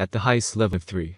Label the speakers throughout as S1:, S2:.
S1: at the highest level of 3.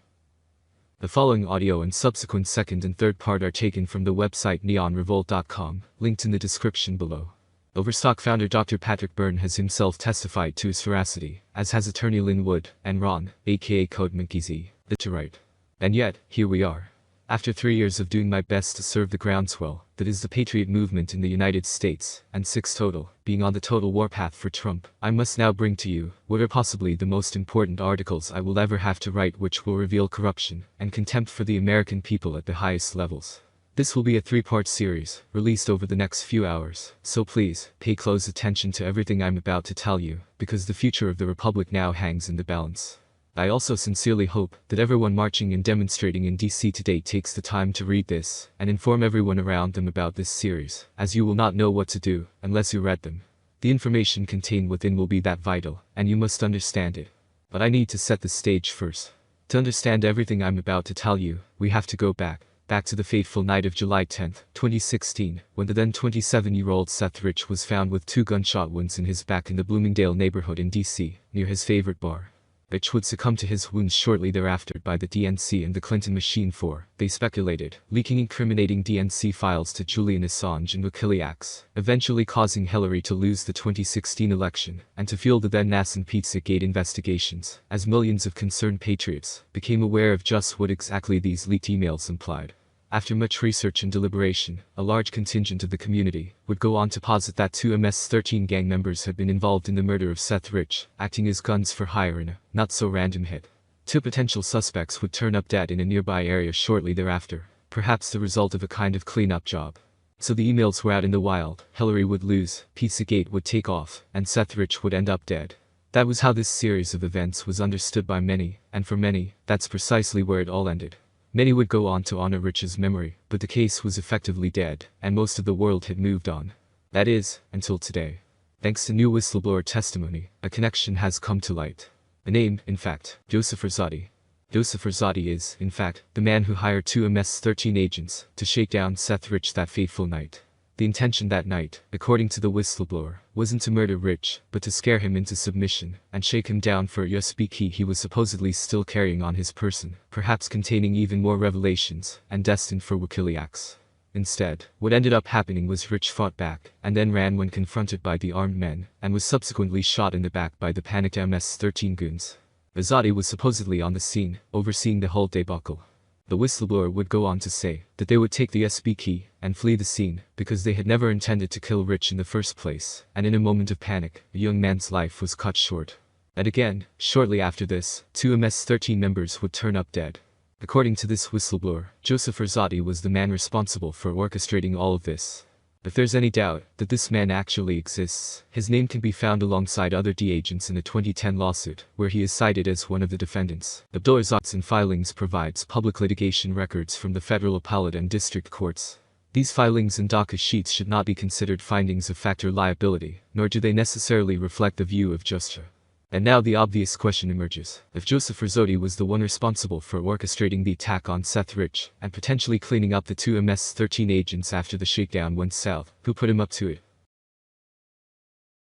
S1: The following audio and subsequent second and third part are taken from the website neonrevolt.com, linked in the description below. Overstock founder Dr. Patrick Byrne has himself testified to his veracity, as has attorney Lynn Wood and Ron, aka Code Monkey Z, to write. And yet, here we are. After 3 years of doing my best to serve the groundswell, that is the patriot movement in the United States, and 6 total, being on the total warpath for Trump, I must now bring to you what are possibly the most important articles I will ever have to write, which will reveal corruption and contempt for the American people at the highest levels. This will be a 3-part series, released over the next few hours, so please, pay close attention to everything I'm about to tell you, because the future of the Republic now hangs in the balance. I also sincerely hope that everyone marching and demonstrating in DC today takes the time to read this, and inform everyone around them about this series, as you will not know what to do, unless you read them. The information contained within will be that vital, and you must understand it. But I need to set the stage first. To understand everything I'm about to tell you, we have to go back to the fateful night of July 10, 2016, when the then 27-year-old Seth Rich was found with 2 gunshot wounds in his back in the Bloomingdale neighborhood in DC, near his favorite bar. Rich would succumb to his wounds shortly thereafter by the DNC and the Clinton machine for, they speculated, leaking incriminating DNC files to Julian Assange and WikiLeaks, eventually causing Hillary to lose the 2016 election, and to fuel the then nascent Pizzagate investigations, as millions of concerned patriots became aware of just what exactly these leaked emails implied. After much research and deliberation, a large contingent of the community would go on to posit that 2 MS-13 gang members had been involved in the murder of Seth Rich, acting as guns for hire in a not-so-random hit. 2 potential suspects would turn up dead in a nearby area shortly thereafter, perhaps the result of a kind of cleanup job. So the emails were out in the wild, Hillary would lose, Pizzagate would take off, and Seth Rich would end up dead. That was how this series of events was understood by many, and for many, that's precisely where it all ended. Many would go on to honor Rich's memory, but the case was effectively dead, and most of the world had moved on. That is, until today. Thanks to new whistleblower testimony, a connection has come to light. A name, in fact, Joseph Rosati. Joseph Rosati is, in fact, the man who hired 2 MS-13 agents to shake down Seth Rich that fateful night. The intention that night, according to the whistleblower, wasn't to murder Rich, but to scare him into submission, and shake him down for a USB key he was supposedly still carrying on his person, perhaps containing even more revelations, and destined for WikiLeaks. Instead, what ended up happening was Rich fought back, and then ran when confronted by the armed men, and was subsequently shot in the back by the panicked MS-13 goons. Rosati was supposedly on the scene, overseeing the whole debacle. The whistleblower would go on to say that they would take the USB key and flee the scene because they had never intended to kill Rich in the first place, and in a moment of panic, a young man's life was cut short. And again, shortly after this, 2 MS-13 members would turn up dead. According to this whistleblower, Joseph Rosati was the man responsible for orchestrating all of this. If there's any doubt that this man actually exists, his name can be found alongside other D agents in a 2010 lawsuit, where he is cited as one of the defendants. Abdul Razak's filings provides public litigation records from the federal appellate and district courts. These filings and docket sheets should not be considered findings of fact or liability, nor do they necessarily reflect the view of justice. And now the obvious question emerges. If Joseph Rosati was the one responsible for orchestrating the attack on Seth Rich, and potentially cleaning up the 2 MS-13 agents after the shakedown went south, who put him up to it?